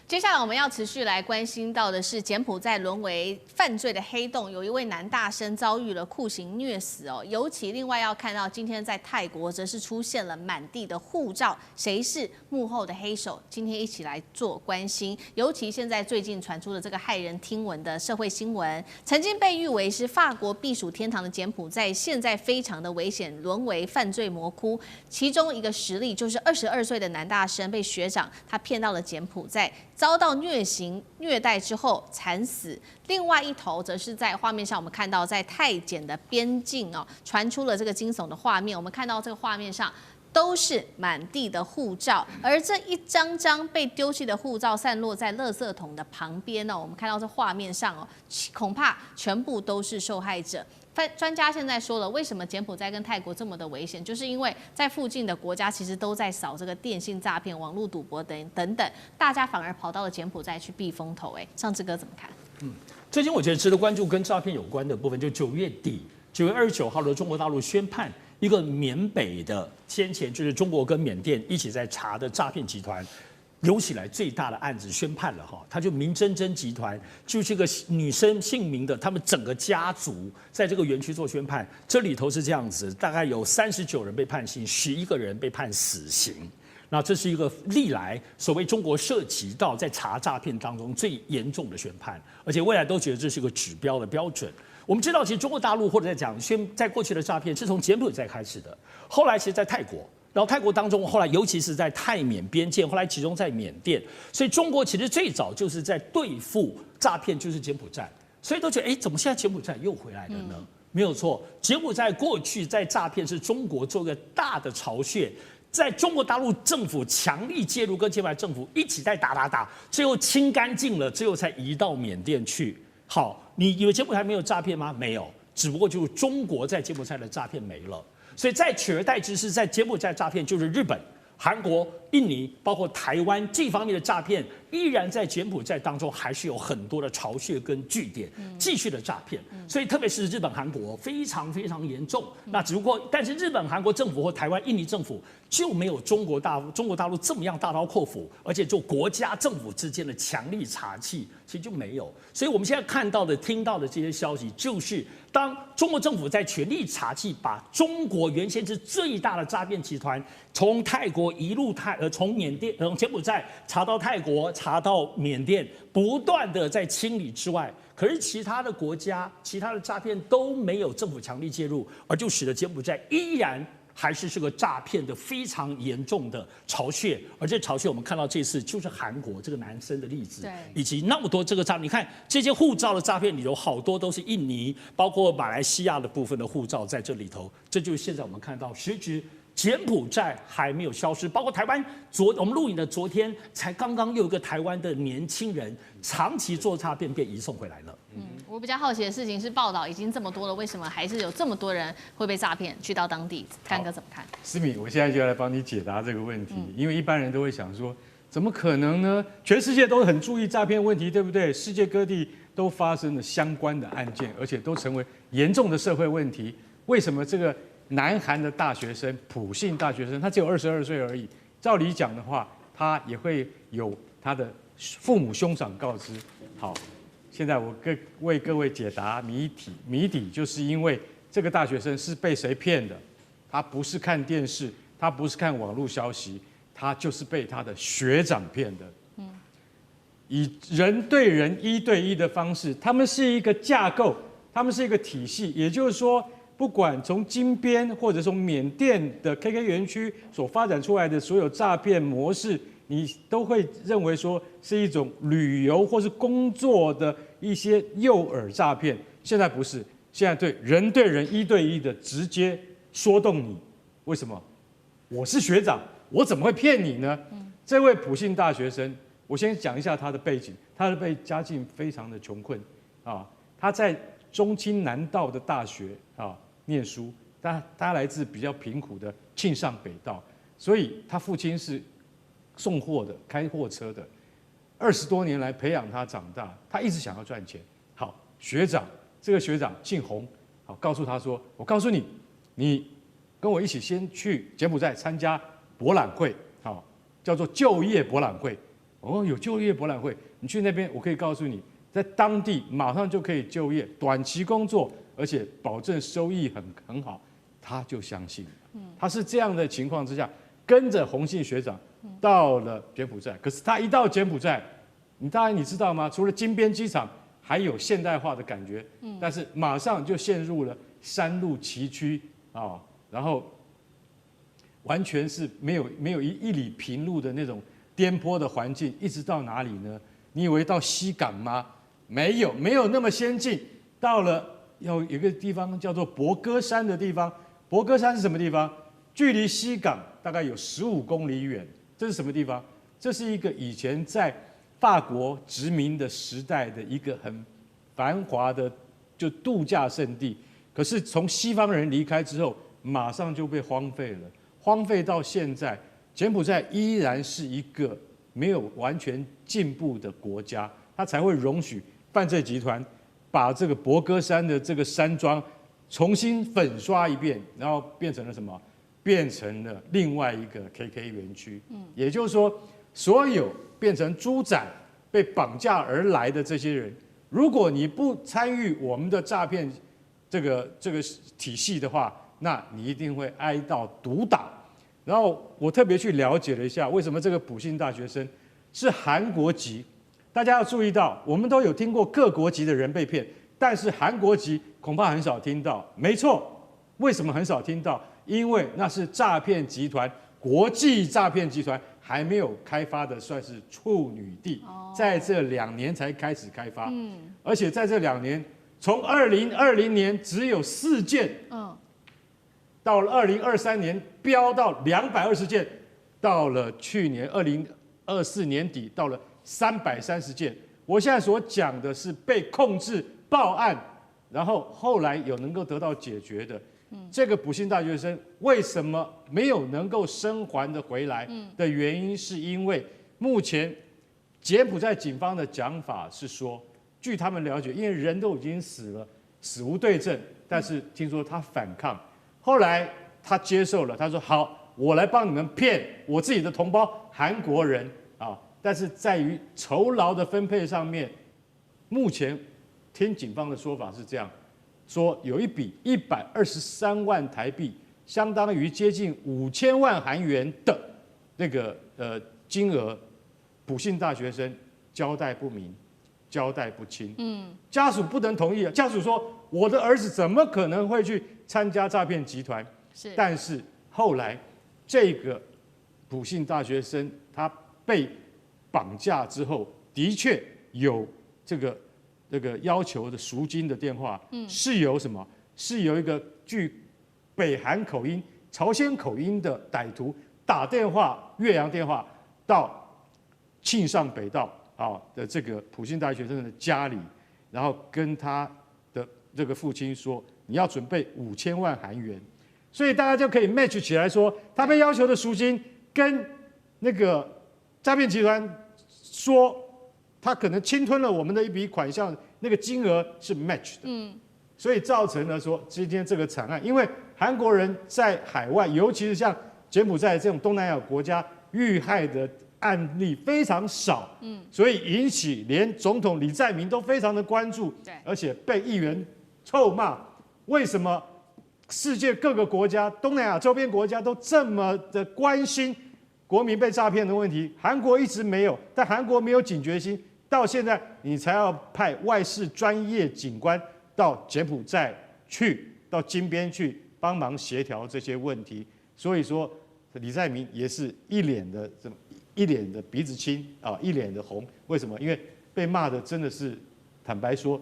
接下来我们要持续来关心到的是柬埔寨沦为犯罪的黑洞，有一位男大生遭遇了酷刑虐死哦。尤其另外要看到，今天在泰国则是出现了满地的护照，谁是幕后的黑手？今天一起来做关心。尤其现在最近传出的这个骇人听闻的社会新闻，曾经被誉为是法国避暑天堂的柬埔寨，现在非常的危险，沦为犯罪魔窟。其中一个实例就是22岁的男大生被学长他骗到了柬埔寨。遭到虐待之后惨死，另外一头则是在画面上我们看到，在泰柬的边境哦，传出了这个惊悚的画面。我们看到这个画面上都是满地的护照，而这一张张被丢弃的护照散落在垃圾桶的旁边哦。我们看到这画面上哦，恐怕全部都是受害者。专家现在说了，为什么柬埔寨跟泰国这么的危险，就是因为在附近的国家其实都在扫这个电信诈骗、网络赌博等等，大家反而跑到了柬埔寨去避风头。上志哥怎么看？最近我觉得值得关注跟诈骗有关的部分，就9月底9月29号的中国大陆宣判一个缅北的先前就是中国跟缅甸一起在查的诈骗集团。有史以来最大的案子宣判了哈，他就明珍珍集团就是个女生姓名的，他们整个家族在这个园区做宣判，这里头是这样子，大概有39人被判刑，11个人被判死刑。那这是一个历来所谓中国涉及到在查诈骗当中最严重的宣判，而且未来都觉得这是一个指标的标准。我们知道，其实中国大陆或者在讲在过去的诈骗是从柬埔寨开始的，后来其实在泰国。然后泰国当中，后来尤其是在泰缅边界，后来集中在缅甸，所以中国其实最早就是在对付诈骗，就是柬埔寨，所以都觉得，怎么现在柬埔寨又回来了呢？没有错，柬埔寨过去在诈骗是中国做一个大的巢穴，在中国大陆政府强力介入，跟柬埔寨政府一起在打，最后清干净了，最后才移到缅甸去。好，你以为柬埔寨没有诈骗吗？没有，只不过就是中国在柬埔寨的诈骗没了。所以在取而代之是在柬埔寨诈骗，就是日本、韩国、印尼，包括台湾这方面的诈骗，依然在柬埔寨当中还是有很多的巢穴跟据点，继续的诈骗。所以特别是日本、韩国非常非常严重。那只不过，但是日本、韩国政府或台湾、印尼政府就没有中国大陆这么样大刀阔斧，而且就国家政府之间的强力查缉，其实就没有。所以我们现在看到的、听到的这些消息，就是当中国政府在全力查缉，把中国原先是最大的诈骗集团，从泰国一路从柬埔寨查到泰国，查到缅甸，不断的在清理之外，可是其他的国家、其他的诈骗都没有政府强力介入，而就使得柬埔寨依然还是个诈骗的非常严重的巢穴。而这巢穴我们看到这次就是韩国这个男生的例子，以及那么多这个诈骗，你看这些护照的诈骗里头好多都是印尼，包括马来西亚的部分的护照在这里头，这就是现在我们看到实质。柬埔寨还没有消失，包括台湾我们录影的昨天才刚刚又有一个台湾的年轻人长期做诈骗被移送回来了。我比较好奇的事情是，报道已经这么多了，为什么还是有这么多人会被诈骗去到当地？干哥怎么看？思敏，我现在就要来帮你解答这个问题，因为一般人都会想说，怎么可能呢？全世界都很注意诈骗问题，对不对？世界各地都发生了相关的案件，而且都成为严重的社会问题。为什么这个南韩的大学生，普信大学生，他只有22岁而已。照理讲的话，他也会有他的父母兄长告知。好，现在我为各位解答谜底，就是因为这个大学生是被谁骗的？他不是看电视，他不是看网络消息，他就是被他的学长骗的。以人对人1对1的方式，他们是一个架构，他们是一个体系，也就是说。不管从金边或者从缅甸的 KK 园区所发展出来的所有诈骗模式，你都会认为说是一种旅游或是工作的一些诱饵诈骗。现在不是，现在对人1对1的直接说动你。为什么？我是学长，我怎么会骗你呢？这位普信大学生，我先讲一下他的背景，他的家境非常的穷困啊，他在中清南道的大学啊。念书，但他来自比较贫苦的庆尚北道，所以他父亲是送货的，开货车的，20多年来培养他长大，他一直想要赚钱。好，学长，这个学长姓洪，好，告诉他说，我告诉你，你跟我一起先去柬埔寨参加博览会，好，叫做就业博览会。哦，有就业博览会，你去那边，我可以告诉你，在当地马上就可以就业，短期工作，而且保证收益很好，他就相信了。他是这样的情况之下，跟着洪信学长到了柬埔寨。可是他一到柬埔寨，你知道吗？除了金边机场，还有现代化的感觉，但是马上就陷入了山路崎岖啊，然后完全是没有一里平路的那种颠簸的环境，一直到哪里呢？你以为到西港吗？没有那么先进。到了有一个地方叫做博歌山的地方，博歌山是什么地方？距离西港大概有15公里远。这是什么地方？这是一个以前在法国殖民的时代的一个很繁华的就度假胜地。可是从西方人离开之后，马上就被荒废了。荒废到现在，柬埔寨依然是一个没有完全进步的国家，它才会容许犯罪集团把这个博歌山的这个山庄重新粉刷一遍，然后变成了什么？变成了另外一个 KK 园区。也就是说，所有变成猪仔、被绑架而来的这些人，如果你不参与我们的诈骗这个体系的话，那你一定会挨到毒打。然后我特别去了解了一下，为什么这个普信大学生是韩国籍？大家要注意到，我们都有听过各国籍的人被骗，但是韩国籍恐怕很少听到。没错，为什么很少听到？因为那是诈骗集团，国际诈骗集团还没有开发的，算是处女地，在这2年才开始开发。而且在这2年，从2020年只有4件，到了2023年飙到220件，到了去年2024年底到了330件。我现在所讲的是被控制报案，然后后来有能够得到解决的。这个普信大学生为什么没有能够生还的回来的原因，是因为目前柬埔寨警方的讲法是说，据他们了解，因为人都已经死了，死无对证，但是听说他反抗，后来他接受了，他说好，我来帮你们骗我自己的同胞韩国人啊，但是在于酬劳的分配上面，目前听警方的说法是这样。说有一笔123万台币，相当于接近5000万韩元的那个金额，普信大学生交代不明，交代不清。家属不能同意啊。家属说，我的儿子怎么可能会去参加诈骗集团？但是后来这个普信大学生他被绑架之后，的确有这个要求的赎金的电话，是由什么？是由一个具北韩口音、朝鲜口音的歹徒打电话、越洋电话到庆尚北道的这个普信大学生的家里，然后跟他的这个父亲说，你要准备5000万韩元，所以大家就可以 match 起来说，他被要求的赎金跟那个诈骗集团说。他可能侵吞了我们的一笔款项，那个金额是 match 的，所以造成了说今天这个惨案，因为韩国人在海外，尤其是像柬埔寨这种东南亚国家，遇害的案例非常少，所以引起连总统李在明都非常的关注，而且被议员臭骂，为什么世界各个国家、东南亚周边国家都这么的关心国民被诈骗的问题，韩国一直没有，但韩国没有警觉心。到现在，你才要派外事专业警官到柬埔寨去，到金边去帮忙协调这些问题。所以说，李在明也是一脸的鼻子青啊，一脸的红。为什么？因为被骂的真的是，坦白说，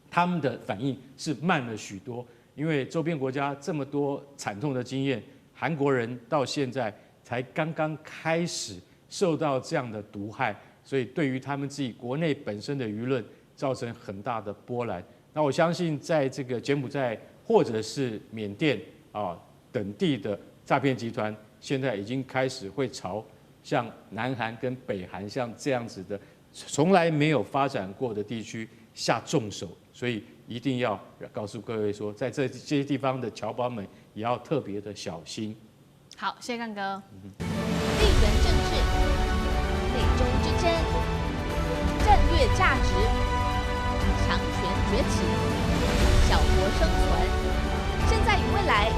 他们的反应是慢了许多。因为周边国家这么多惨痛的经验，韩国人到现在才刚刚开始受到这样的毒害。所以对于他们自己国内本身的舆论造成很大的波澜。那我相信，在这个柬埔寨或者是缅甸等地的诈骗集团，现在已经开始会朝像南韩跟北韩像这样子的从来没有发展过的地区下重手。所以一定要告诉各位说，在这些地方的侨胞们也要特别的小心。好，谢谢干哥。地缘政治，内中之战。起，小国生存。现在与未来